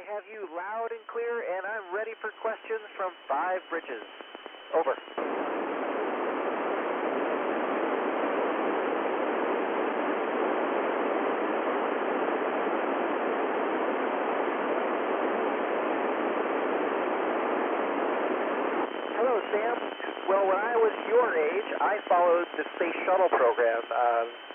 I have you loud and clear, and I'm ready for questions from 5 bridges. Over. Hello, Sam. Well, when I was your age, I followed the space shuttle program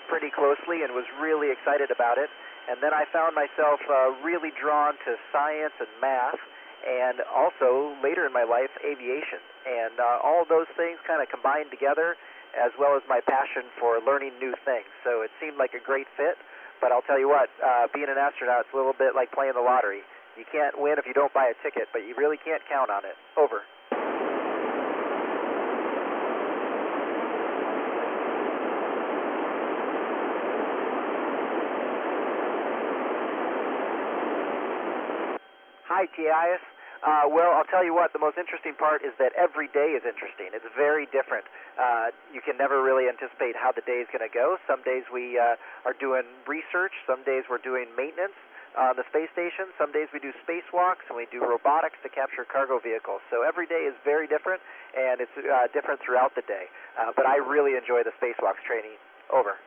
pretty closely and was really excited about it. And then I found myself really drawn to science and math, and also, later in my life, aviation. And all of those things kind of combined together, as well as my passion for learning new things. So it seemed like a great fit, but I'll tell you what, being an astronaut is a little bit like playing the lottery. You can't win if you don't buy a ticket, but you really can't count on it. Over. Hi, TIS. Well, I'll tell you what, the most interesting part is that every day is interesting. It's very different. You can never really anticipate how the day is going to go. Some days we are doing research. Some days we're doing maintenance on the space station. Some days we do spacewalks, and we do robotics to capture cargo vehicles. So every day is very different, and it's different throughout the day. But I really enjoy the spacewalks training. Over.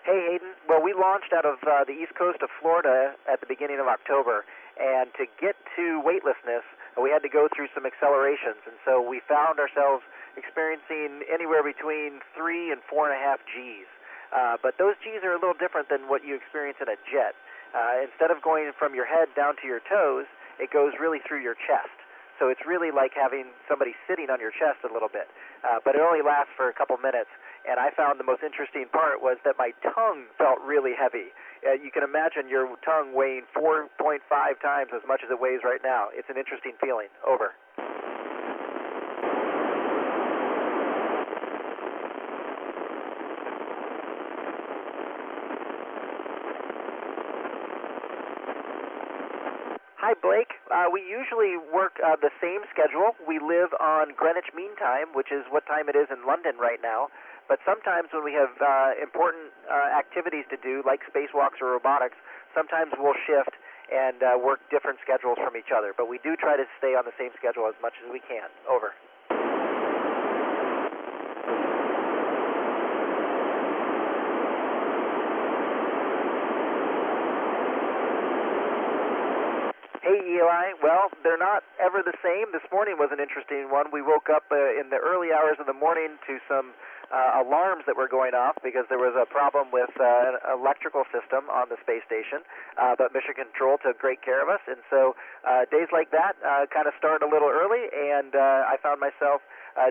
Hey, Hayden. Well, we launched out of the east coast of Florida at the beginning of October, and to get to weightlessness, we had to go through some accelerations, and so we found ourselves experiencing anywhere between 3 and 4.5 Gs. But those Gs are a little different than what you experience in a jet. Instead of going from your head down to your toes, it goes really through your chest. So it's really like having somebody sitting on your chest a little bit. But it only lasts for a couple minutes. And I found the most interesting part was that my tongue felt really heavy. You can imagine your tongue weighing 4.5 times as much as it weighs right now. It's an interesting feeling. Over. Hi, Blake. We usually work the same schedule. We live on Greenwich Mean Time, which is what time it is in London right now. But sometimes when we have important activities to do, like spacewalks or robotics, sometimes we'll shift and work different schedules from each other. But we do try to stay on the same schedule as much as we can. Over. Hey, Eli. Well, they're not ever the same. This morning was an interesting one. We woke up in the early hours of the morning to some alarms that were going off because there was a problem with an electrical system on the space station, but Mission Control took great care of us, and so days like that kind of start a little early, and I found myself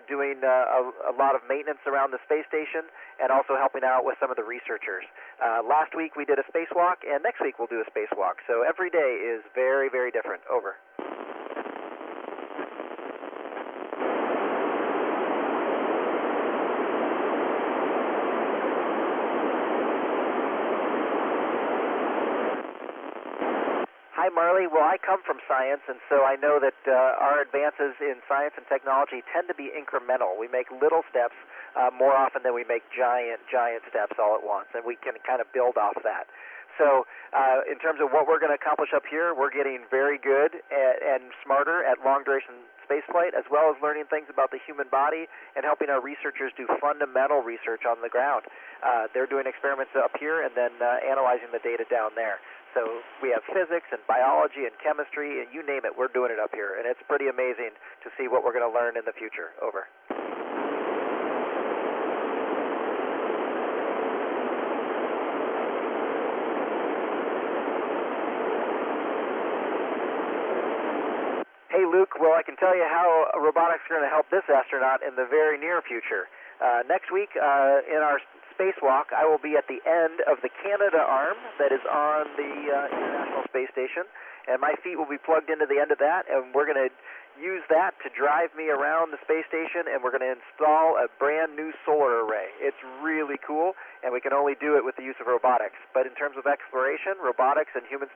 doing a lot of maintenance around the space station and also helping out with some of the researchers. Last week we did a spacewalk, and next week we'll do a spacewalk, so every day is very, very different. Over. Hi, Marley. Well, I come from science, and so I know that our advances in science and technology tend to be incremental. We make little steps more often than we make giant steps all at once, and we can kind of build off that. So in terms of what we're going to accomplish up here, we're getting very good and smarter at long-duration spaceflight, as well as learning things about the human body and helping our researchers do fundamental research on the ground. They're doing experiments up here and then analyzing the data down there. So we have physics and biology and chemistry, and you name it, we're doing it up here. And it's pretty amazing to see what we're going to learn in the future. Over. Hey, Luke. Well, I can tell you how robotics are going to help this astronaut in the very near future. Next week, in our spacewalk, I will be at the end of the Canada arm that is on the International Space Station, and my feet will be plugged into the end of that, and we're going to use that to drive me around the space station, and we're going to install a brand new solar array. It's really cool, and we can only do it with the use of robotics. But in terms of exploration, robotics and human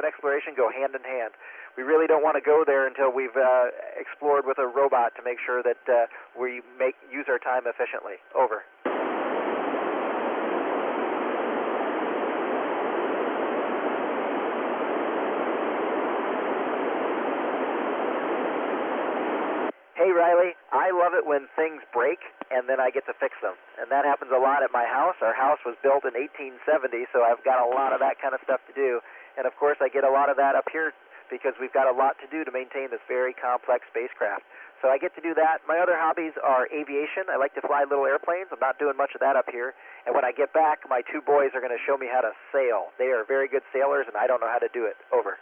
exploration go hand in hand. we really don't want to go there until we've explored with a robot to make sure that we use our time efficiently. Over. Hey Riley, I love it when things break and then I get to fix them. And that happens a lot at my house. Our house was built in 1870, so I've got a lot of that kind of stuff to do. And of course I get a lot of that up here because we've got a lot to do to maintain this very complex spacecraft. So I get to do that. My other hobbies are aviation. I like to fly little airplanes. I'm not doing much of that up here. And when I get back, my two boys are going to show me how to sail. They are very good sailors and I don't know how to do it. Over.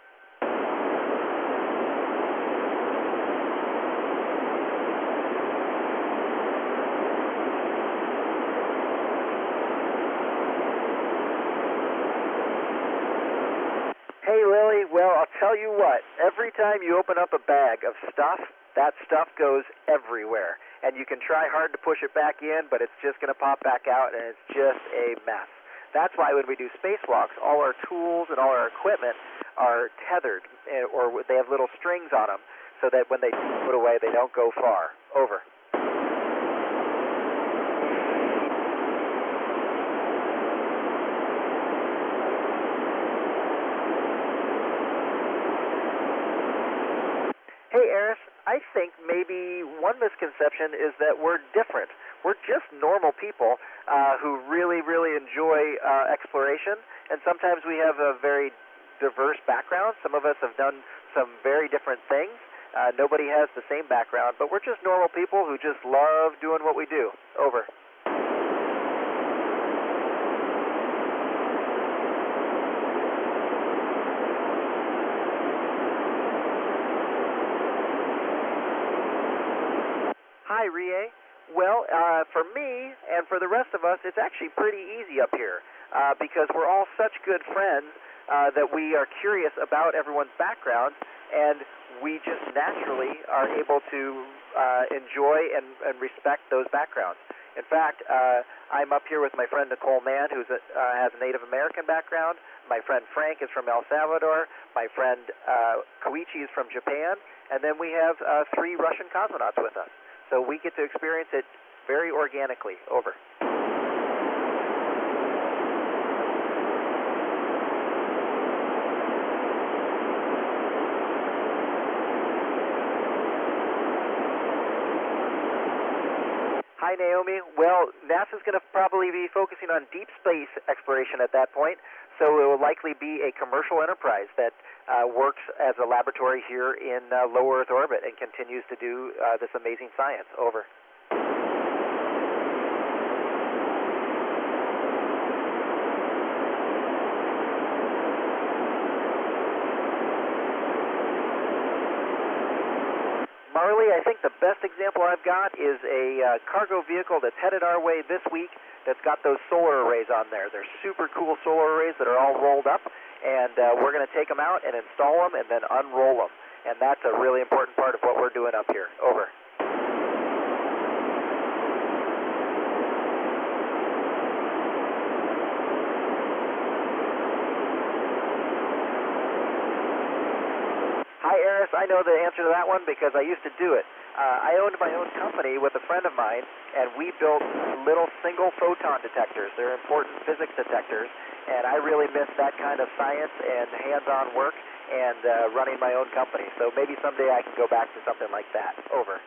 Hey Lily, well I'll tell you what, every time you open up a bag of stuff, that stuff goes everywhere. And you can try hard to push it back in, but it's just going to pop back out and it's just a mess. That's why when we do spacewalks, all our tools and all our equipment are tethered, or they have little strings on them, so that when they put away, they don't go far. Over. Hey, ARISS, I think maybe one misconception is that we're different. We're just normal people who really, really enjoy exploration, and sometimes we have a very diverse background. Some of us have done some very different things. Nobody has the same background, but we're just normal people who just love doing what we do. Over. Hi, Rie. Well, for me and for the rest of us, it's actually pretty easy up here because we're all such good friends that we are curious about everyone's background, and we just naturally are able to enjoy and respect those backgrounds. In fact, I'm up here with my friend Nicole Mann, who has a Native American background. My friend Frank is from El Salvador. My friend Koichi is from Japan. And then we have 3 Russian cosmonauts with us. So we get to experience it very organically. Over. Hi, Naomi. Well, NASA's going to probably be focusing on deep space exploration at that point, so it will likely be a commercial enterprise that works as a laboratory here in low Earth orbit and continues to do this amazing science. Over. Marley, I think the best example I've got is a cargo vehicle that's headed our way this week that's got those solar arrays on there. They're super cool solar arrays that are all rolled up, and we're going to take them out and install them and then unroll them. And that's a really important part of what we're doing up here. Over. Hi, ARISS. I know the answer to that one because I used to do it. I owned my own company with a friend of mine, and we built little single photon detectors. They're important physics detectors, and I really miss that kind of science and hands-on work and running my own company. So maybe someday I can go back to something like that. Over.